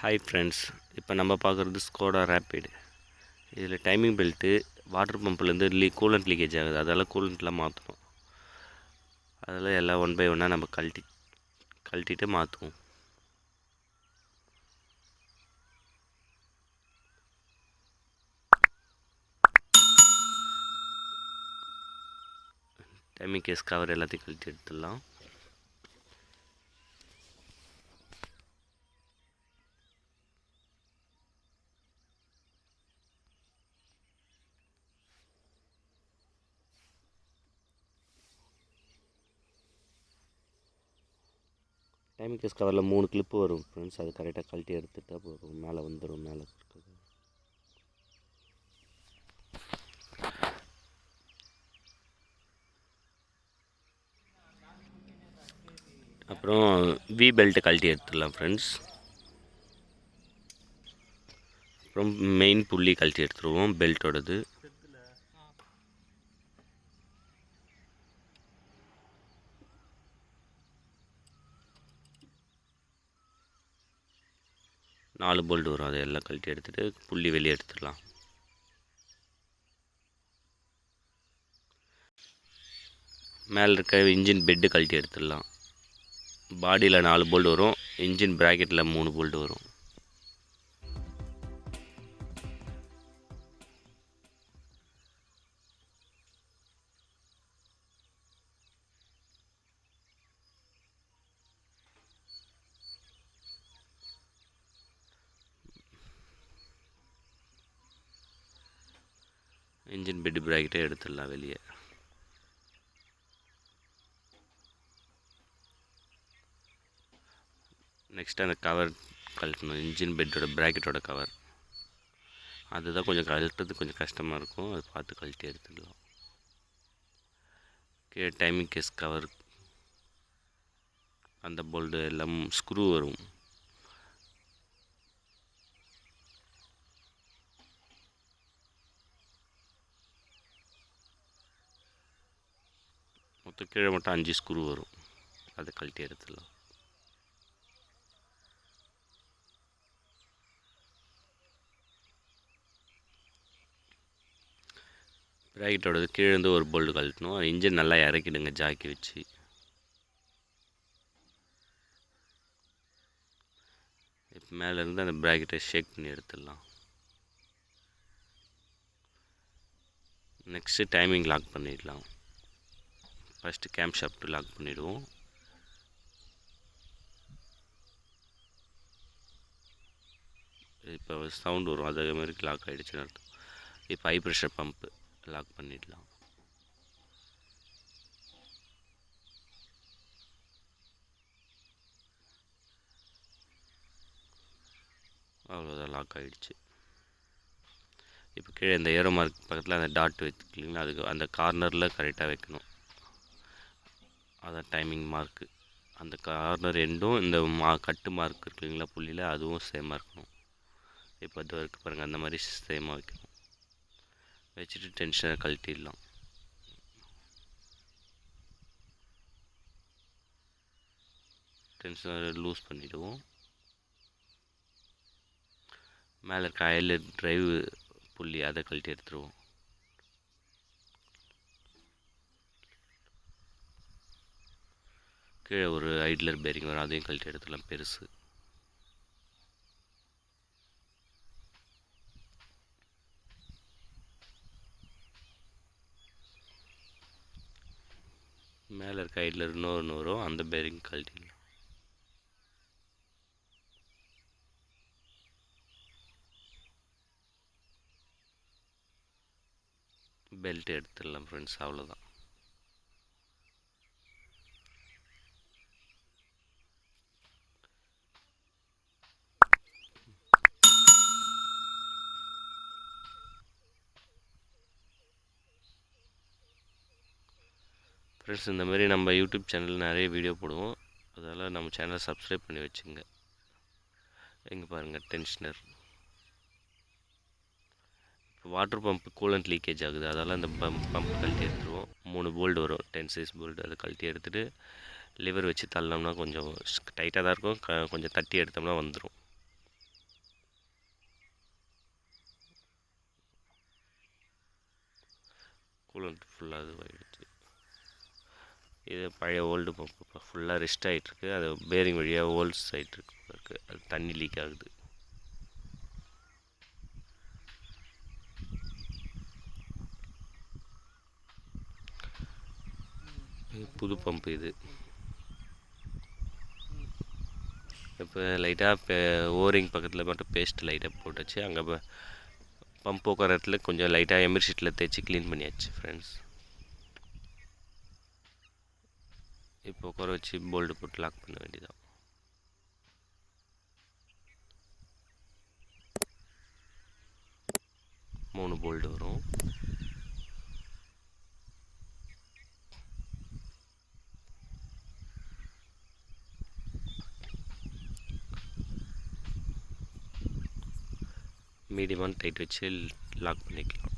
Hi friends, இப்போ நம்ம பார்க்குறது ஸ்கோடா ரேப்பிட். இதில் டைமிங் பெல்ட்டு வாட்டர் பம்ப்லேருந்து கூலண்ட் லீக்கேஜ் ஆகுது, அதெல்லாம் கூலண்ட்லாம் மாற்றணும். அதெல்லாம் எல்லாம் ஒன் பை ஒன்னாக நம்ம கழட்டிட்டு மாற்றுவோம். டைமிங் கேஸ் கவர் எல்லாத்தையும் கழட்டி எடுத்துடலாம். டைமிங் கேஸ் கவரில் 3 கிளிப்பு வரும் ஃப்ரெண்ட்ஸ், அது கரெக்டாக கழட்டி எடுத்துகிட்டா போதும். மேலே வந்துடும். மேலே இருக்குது. அப்புறம் வி பெல்ட்டு கழட்டி எடுத்துடலாம் ஃப்ரெண்ட்ஸ். அப்புறம் மெயின் புள்ளி கழட்டி எடுத்துருவோம் பெல்ட்டோடது. நாலு போல்ட் வரும், அதை எல்லாம் கழட்டி எடுத்துகிட்டு புள்ளி வெளியே எடுத்துடலாம். மேலே இருக்க இன்ஜின் பெட்டு கழட்டி எடுத்துடலாம். பாடியில் 4 போல்ட் வரும், இன்ஜின் ப்ராக்கெட்டில் 3 போல்ட் வரும். இன்ஜின் பெட்டு ப்ராக்கெட்டே எடுத்துடலாம் வெளியே. நெக்ஸ்ட்டு அந்த கவர் கழட்டணும், இன்ஜின் பெட்டோட ப்ராக்கெட்டோட கவர். அதுதான் கொஞ்சம் கழட்டுறது கொஞ்சம் கஷ்டமாக இருக்கும், அதை பார்த்து கழட்டி எடுத்துடலாம். கீழே டைமிங் கேஸ் கவர், அந்த போல்டு எல்லாம் ஸ்க்ரூ வரும். மொத்தம் கீழே மட்டும் 5 ஸ்க்ரூ வரும், அதை கழட்டி எடுத்துடலாம். ப்ராக்கெட்டோடது கீழேருந்து ஒரு போல்டு கழட்டணும். இன்ஜின் நல்லா இறக்கிடுங்க ஜாக்கி வச்சு. இப்போ மேலேருந்து அந்த ப்ராக்கெட்டை ஷேக் பண்ணி எடுத்துடலாம். நெக்ஸ்ட்டு டைமிங் லாக் பண்ணிடலாம். ஃபஸ்ட்டு கேம் ஷாஃப்ட் லாக் பண்ணிவிடுவோம். இப்போ சவுண்டு வரும், அதே மாதிரி லாக் ஆகிடுச்சுன்னு அர்த்தம். இப்போ ஹை ப்ரெஷர் பம்ப்பு லாக் பண்ணிடலாம். அவ்வளோதான், லாக் ஆகிடுச்சு. இப்போ கீழே இந்த ஏரோ மார்க் பக்கத்தில் அந்த டாட் வைக்கலிங்களா, அதுக்கு அந்த கார்னரில் கரெக்டாக வைக்கணும். அதான் டைமிங் மார்க்கு. அந்த கார்னர் எண்டும் இந்த கட்டு மார்க் இருக்குங்களா புள்ளியில், அதுவும் சேமாக இருக்கணும். இப்போ அது வரைக்கும் பாருங்கள், அந்த மாதிரி சேமாக வைக்கணும். வச்சுட்டு டென்ஷனை கழட்டிடலாம். டென்ஷனை லூஸ் பண்ணிவிடுவோம். மேலே இருக்க ஆயில் டிரைவ் புள்ளி, அதை கழட்டி எடுத்துருவோம். கீழே ஒரு ஐட்லர் பேரிங் வரும், அதையும் கழட்டி எடுத்துடலாம் பெருசு. மேலே இருக்க ஐட்லர் இன்னொன்று வரும், அந்த பேரிங் கழட்டிடலாம். பெல்ட் எடுத்துடலாம் ஃப்ரெண்ட்ஸ், அவ்வளோதான். ஃப்ரெண்ட்ஸ், இந்த மாதிரி நம்ம யூடியூப் சேனலில் நிறைய வீடியோ போடுவோம், அதனால் நம்ம சேனலை சப்ஸ்கிரைப் பண்ணி வச்சுங்க. எங்கே பாருங்கள், டென்ஷனர். இப்போ வாட்டர் பம்ப் கூலண்ட் லீக்கேஜ் ஆகுது, அதனால் அந்த பம்ப் கழட்டி எடுத்துருவோம். 3 போல்டு வரும், 10 சைஸ் போல்டு, அதை கழட்டி எடுத்துகிட்டு லிவர் வச்சு தள்ளோம்னா கொஞ்சம் டைட்டாக தான் இருக்கும், கொஞ்சம் தட்டி எடுத்தோம்னா வந்துடும். கூலண்ட் ஃபுல்லாக இதுவாகிடுச்சு. இது பழைய ஓல்டு பம்ப் இப்போ ஃபுல்லாக ரெஸ்ட் ஆகிட்டுருக்கு. அது பேரிங் வழியாக ஹோல்ஸ் ஆகிட்டுருக்கு. அது தண்ணி லீக் ஆகுது. புது பம்பு இது. இப்போ லைட்டாக ஓரிங் பக்கத்தில் மட்டும் பேஸ்ட் லைட்டாக போட்டுச்சு. அங்கே பம்ப் உட்கார இடத்துல கொஞ்சம் லைட்டாக எமிர் ஷீட்டில் தேய்ச்சி க்ளீன் பண்ணியாச்சு ஃப்ரெண்ட்ஸ். இப்போ உட்கார வச்சு போல்டு போட்டு லாக் பண்ண வேண்டியதான். மூணு போல்டு வரும். மீடியமான டைட் வச்சு லாக் பண்ணிக்கலாம்.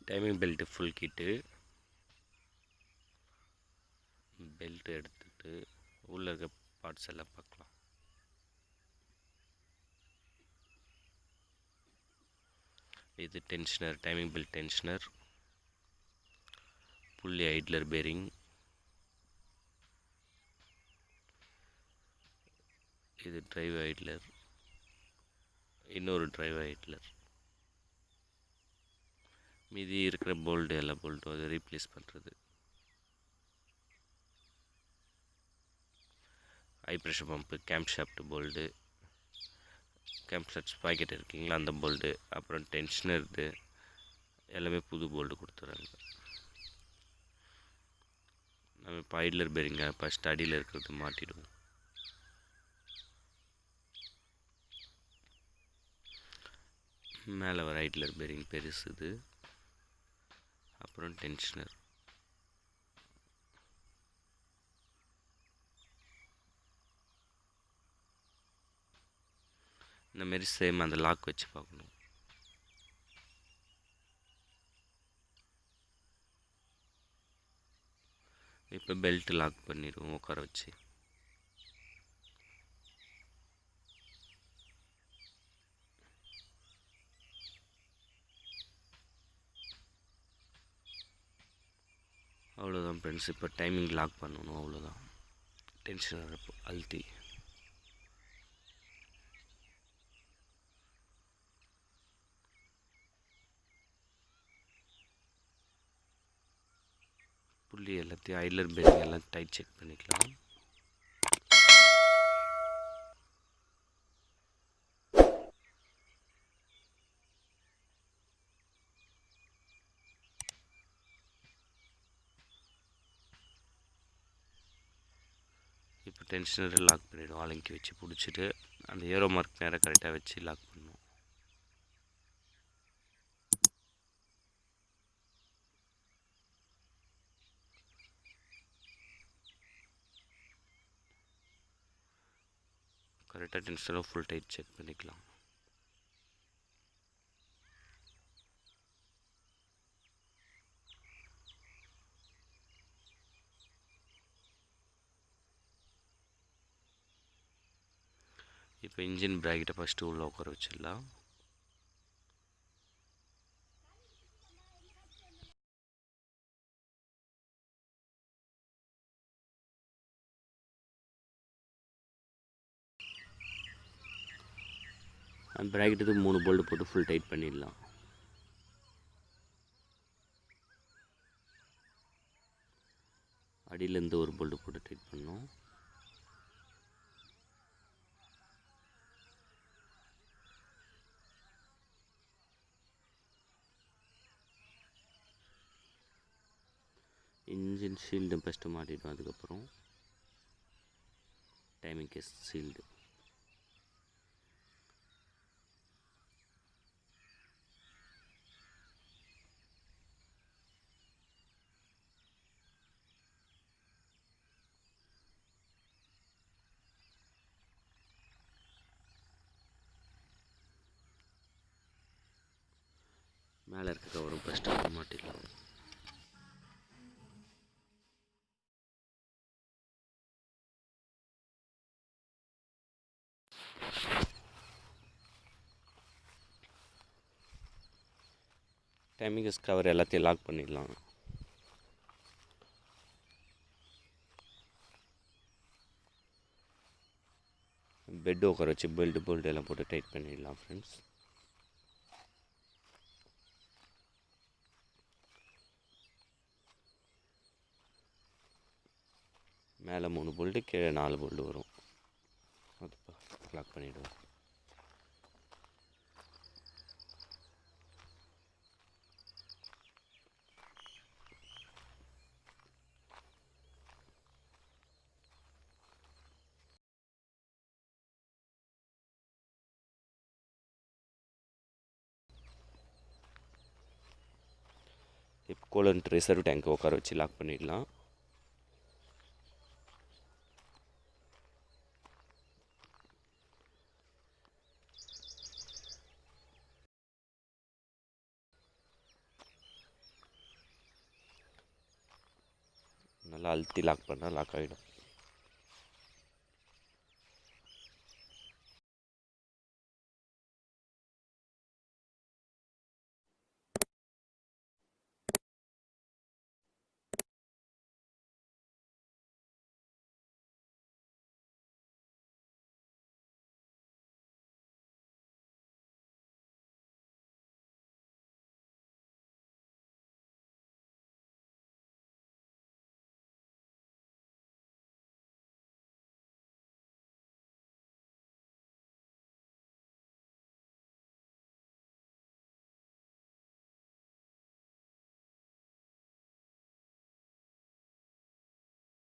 Timing belt full kit. Belt எடுத்துட்டு உள்ளே இருக்க பார்ட்ஸ் எல்லாம் பார்க்கலாம். இது tensioner, timing belt tensioner, pulley idler bearing, இது டிரைவ் ஐட்லர், இன்னொரு டிரைவ் ஐட்லர். மீதி இருக்கிற போல்டு எல்லா போல்ட்டும் அதை ரீப்ளேஸ் பண்ணுறது. High pressure pump, cam shaft bolt, cam shaft pocket இருக்குங்களா அந்த போல்டு, அப்புறம் டென்ஷனர் இது எல்லாமே புது போல்டு கொடுத்துறாங்க. நம்ம இப்போ ஐட்லர் பேரிங்க ஃபஸ்ட் அடியில் இருக்கிறது மாட்டிடுவோம். மேலே வர ஐட்லர் பேரிங் பெருசு இது. அப்புறம் டென்ஷனர். இந்தமாரி சேம் அந்த லாக் வச்சு பார்க்கணும். இப்போ பெல்ட் லாக் பண்ணிடுவோம் உட்கார வச்சு. அவ்வளோதான் ஃப்ரெண்ட்ஸ். இப்போ டைமிங் லாக் பண்ணணும், அவ்வளோதான். டென்ஷனர் அழுத்தி புள்ளி எல்லாத்தையும் ஐட்லர் பேரிங் எல்லாம் டைட் செக் பண்ணிக்கலாம். இப்போ டென்ஷனர் லாக் பண்ணிவிடும். ஆலங்கி வச்சு பிடிச்சிட்டு அந்த ஏரோ மார்க் நேராக கரெக்டாக வச்சு லாக் பண்ணணும். கரெக்டாக டென்ஷனராக ஃபுல் டைட் செக் பண்ணிக்கலாம். இப்போ இன்ஜின் பிராக்கெட்டை ஃபஸ்ட்டு உள்ளே உட்கார வச்சிடலாம். பிராக்கெட்டுக்கு 3 போல்டு போட்டு ஃபுல் டைட் பண்ணிடலாம். அடியிலேருந்து ஒரு போல்டு போட்டு டைட் பண்ணோம். இன்ஜின் ஷீல்டு ஃபஸ்ட்டு மாட்டிட்டோம். அதுக்கப்புறம் டைமிங் கேஸ் ஷீல்டு. மேலே இருக்க கவரும் ஃபஸ்ட்டு மாட்டிடலாம். டைமிங் கவர் எல்லாத்தையும் லாக் பண்ணிடலாம். பெட் உட்கார வச்சு போல்ட் எல்லாம் போட்டு டைட் பண்ணிடலாம் ஃப்ரெண்ட்ஸ். மேலே 3 போல்ட்டு, கீழே 4 போல்ட்டு வரும். அது லாக் பண்ணிவிடுவோம். இப்போ கூலண்ட் ரிசர்வ் டேங்க் உட்கார வச்சு லாக் பண்ணிடலாம். நல்லா அழுத்தி லாக் பண்ணால் லாக் ஆகிடும்.